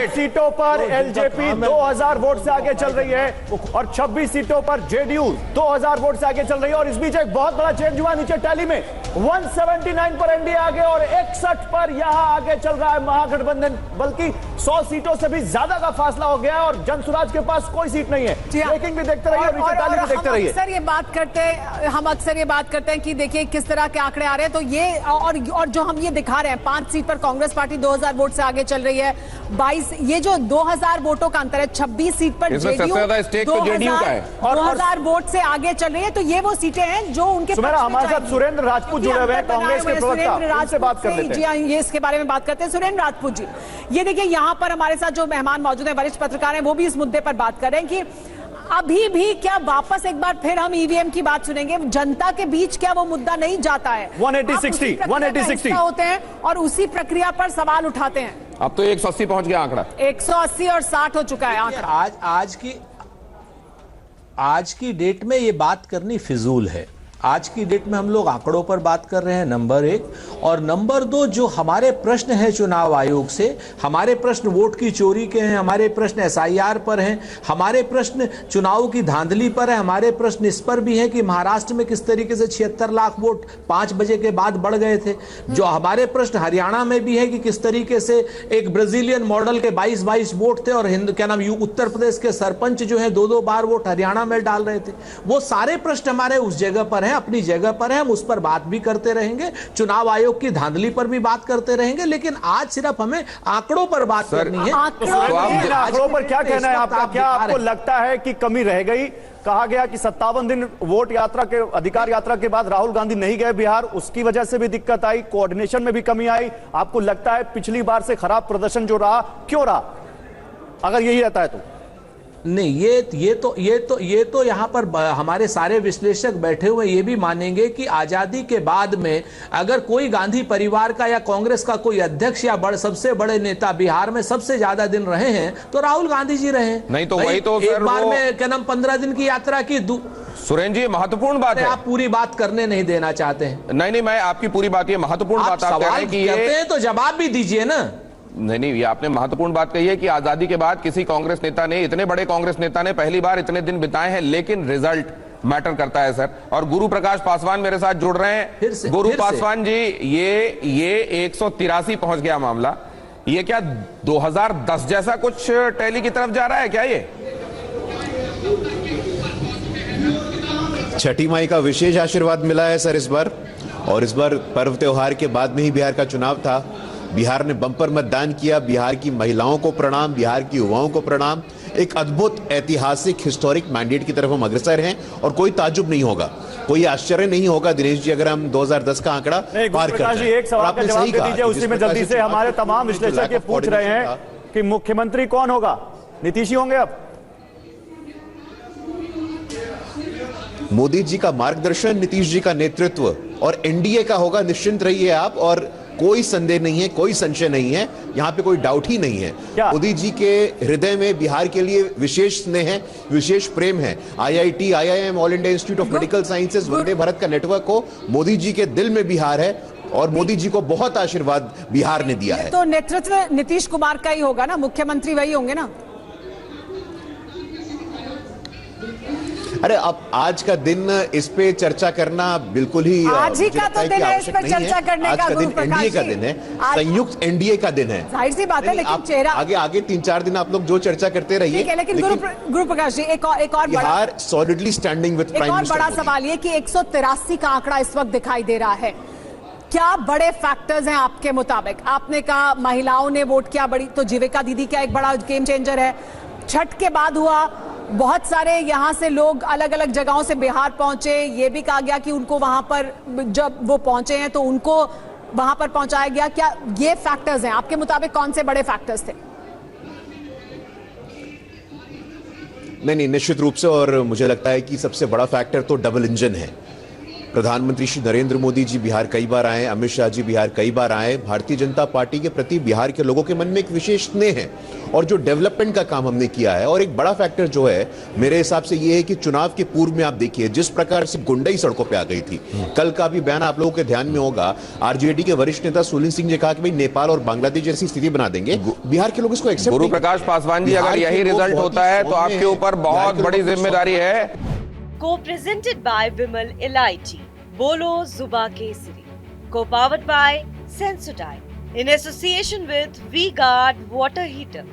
सीटों पर LJP 2000 vote से आगे चल रही है और 26 सीटों पर जेडीयू 2000 वोट से आगे चल रही है। और इस बीच एक बहुत बड़ा चेंज हुआ नीचे टैली में, 179 पर एनडीए आगे और 61 पर यहां आगे चल रहा है महागठबंधन, बल्कि 100 सीटों से भी ज्यादा का फासला हो गया है और जनसुराज के पास कोई सीट नहीं है। ब्रेकिंग भी देखते रहिए और नीचे टैली भी देखते रहिए। हम अक्सर ये बात करते हैं कि देखिए किस तरह के आंकड़े आ रहे हैं, तो ये और जो हम ये दिखा रहे हैं 5 सीट पर कांग्रेस पार्टी 2000 वोट से आगे चल रही है, 22 ये जो 2000 वोटों का अंतर है, 26 सीट पर जेडीयू 2000 वोट से आगे चल रही है। तो ये वो सीटें हैं जो उनके हमारे साथ सुरेंद्र राजपूत जुड़े हुए हैं, कांग्रेस के प्रवक्ता, से बात कर लेते हैं। जी हाँ, ये इसके बारे में बात करते हैं। सुरेंद्र राजपूत जी, ये देखिए यहाँ पर हमारे साथ जो मेहमान मौजूद हैं, वरिष्ठ पत्रकार हैं, वो भी इस मुद्दे पर बात कर रहे हैं कि अभी भी क्या वापस एक बार फिर हम ईवीएम की बात सुनेंगे, जनता के बीच क्या वो मुद्दा नहीं जाता है? 180-60 होते हैं और उसी प्रक्रिया पर सवाल उठाते हैं। अब तो 180 पहुंच गया आंकड़ा, 180 और 60 हो चुका है आंकड़ा। आज की डेट में ये बात करनी फिजूल है। आज की डेट में हम लोग आंकड़ों पर बात कर रहे हैं, नंबर 1। और नंबर 2, जो हमारे प्रश्न हैं चुनाव आयोग से, हमारे प्रश्न वोट की चोरी के हैं, हमारे प्रश्न एसआईआर पर हैं, हमारे प्रश्न चुनाव की धांधली पर है, हमारे प्रश्न इस पर भी हैं कि महाराष्ट्र में किस तरीके से 76 लाख वोट 5 बजे के बाद बढ़ गए थे। जो हमारे प्रश्न हरियाणा में भी है कि किस तरीके से एक ब्राजीलियन मॉडल के 22 वोट थे और उत्तर प्रदेश के सरपंच जो है 2 बार वोट हरियाणा में डाल रहे थे। वो सारे प्रश्न हमारे उस जगह पर है, अपनी जगह पर है, हम उस पर बात भी करते रहेंगे, चुनाव आयोग की धांधली पर भी बात करते रहेंगे, लेकिन आज सिर्फ हमें आंकड़ों पर बात करनी है। आंकड़ों पर क्या कहना है आपका? क्या आपको लगता है कि कमी रह गई? कहा गया कि 57 दिन वोट यात्रा के अधिकार यात्रा के बाद राहुल गांधी नहीं गए बिहार, उसकी वजह से भी दिक्कत आई, कोऑर्डिनेशन में भी कमी आई। आपको लगता है पिछली बार से खराब प्रदर्शन जो रहा, क्यों रहा, अगर यही रहता है तो? नहीं, ये तो यहाँ पर हमारे सारे विश्लेषक बैठे हुए ये भी मानेंगे कि आजादी के बाद में अगर कोई गांधी परिवार का या कांग्रेस का कोई अध्यक्ष या सबसे बड़े नेता बिहार में सबसे ज्यादा दिन रहे हैं तो राहुल गांधी जी रहे। नहीं तो वही तो एक बार में क्या नाम 15 दिन की यात्रा की। सुरेंद्र जी, महत्वपूर्ण बात है, आप पूरी बात करने नहीं देना चाहते हैं। नहीं, मैं आपकी पूरी बात, ये महत्वपूर्ण बात आप कह रहे हैं कि कहते हैं तो जवाब भी दीजिए ना। नहीं, ये आपने महत्वपूर्ण बात कही है कि आजादी के बाद किसी कांग्रेस नेता ने, इतने बड़े कांग्रेस नेता ने पहली बार इतने दिन बिताए हैं, लेकिन रिजल्ट मैटर करता है सर। और गुरु प्रकाश पासवान मेरे साथ जुड़ रहे हैं। गुरु पासवान जी, ये 183 पहुंच गया मामला, ये क्या 2010 जैसा कुछ टैली की तरफ जा रहा है क्या? ये छठी माई का विशेष आशीर्वाद मिला है सर इस बार, और इस बार पर्व त्योहार के बाद में ही बिहार का चुनाव था। बिहार ने बम्पर मतदान किया। बिहार की महिलाओं को प्रणाम, बिहार की युवाओं को प्रणाम। एक अद्भुत ऐतिहासिक हिस्टोरिक मैंडेट की तरफ हम अग्रसर हैं और कोई ताज्जुब नहीं होगा, कोई आश्चर्य नहीं होगा दिनेश जी अगर हम 2010 का आंकड़ा पार करते हैं। एक सवाल का जवाब दे दीजिए, उसी में जल्दी से हमारे तमाम विश्लेषक ये पूछ रहे हैं कि मुख्यमंत्री कौन होगा? नीतीश ही होंगे अब? मोदी जी का मार्गदर्शन, नीतीश जी का नेतृत्व और एनडीए का होगा, निश्चिंत रहिए आप। और कोई संदेह नहीं है, कोई संशय नहीं है, यहाँ पे कोई डाउट ही नहीं है। मोदी जी के हृदय में बिहार के लिए विशेष स्नेह है, विशेष प्रेम है। IIT, IIM, All India Institute of Medical Sciences, Vande Bharat का नेटवर्क हो, मोदी जी के दिल में बिहार है और मोदी जी को बहुत आशीर्वाद बिहार ने दिया है। तो नेतृत्व नीतीश कुमार का ही होगा ना, मुख्यमंत्री वही होंगे ना? अरे अब आज का दिन इस पे चर्चा करना बिल्कुल ही आज ही का तो दिन है इस पे चर्चा करने का। आज का दिन एनडीए का दिन है, संयुक्त एनडीए का दिन है। जाहिर सी बात है, लेकिन चेहरा आगे 3-4 दिन आप लोग जो चर्चा करते रहिए। लेकिन गुरु प्रकाश जी, एक और Bihar solidly standing with prime minister. बड़ा सवाल ये कि 183 का आंकड़ा इस वक्त दिखाई दे रहा है, क्या बड़े फैक्टर्स हैं आपके मुताबिक? आपने कहा महिलाओं ने वोट किया, बड़ी तो जीविका दीदी क्या एक बड़ा गेम चेंजर है। छठ के बाद हुआ, बहुत सारे यहां से लोग अलग अलग जगहों से बिहार पहुंचे, ये भी कहा गया कि उनको वहां पर जब वो पहुंचे हैं तो उनको वहां पर पहुंचाया गया। क्या ये फैक्टर्स हैं आपके मुताबिक? कौन से बड़े फैक्टर्स थे? नहीं, निश्चित रूप से, और मुझे लगता है कि सबसे बड़ा फैक्टर तो डबल इंजन है। प्रधानमंत्री श्री नरेंद्र मोदी जी बिहार कई बार आए, अमित शाह जी बिहार कई बार आए। भारतीय जनता पार्टी के प्रति बिहार के लोगों के मन में एक विशेष स्नेह है और जो डेवलपमेंट का काम हमने किया है। और एक बड़ा फैक्टर जो है मेरे हिसाब से ये है कि चुनाव के पूर्व में आप देखिए जिस प्रकार से गुंडई सड़कों पे आ गई थी। कल का भी बयान आप लोगों के ध्यान में होगा, आरजेडी के वरिष्ठ नेता सुनील सिंह ने कहा कि भाई नेपाल और बांग्लादेश जैसी स्थिति बना देंगे। बिहार के लोग इसको एक्सेप्ट गुरु प्रकाश पासवान जी, अगर यही रिजल्ट होता है तो आपके ऊपर बहुत बड़ी जिम्मेदारी है। को प्रेजेंटेड बाय विमल इलायची, बोलो जुबा केसरी, को powered by Sensodyne in association with V Guard water heater.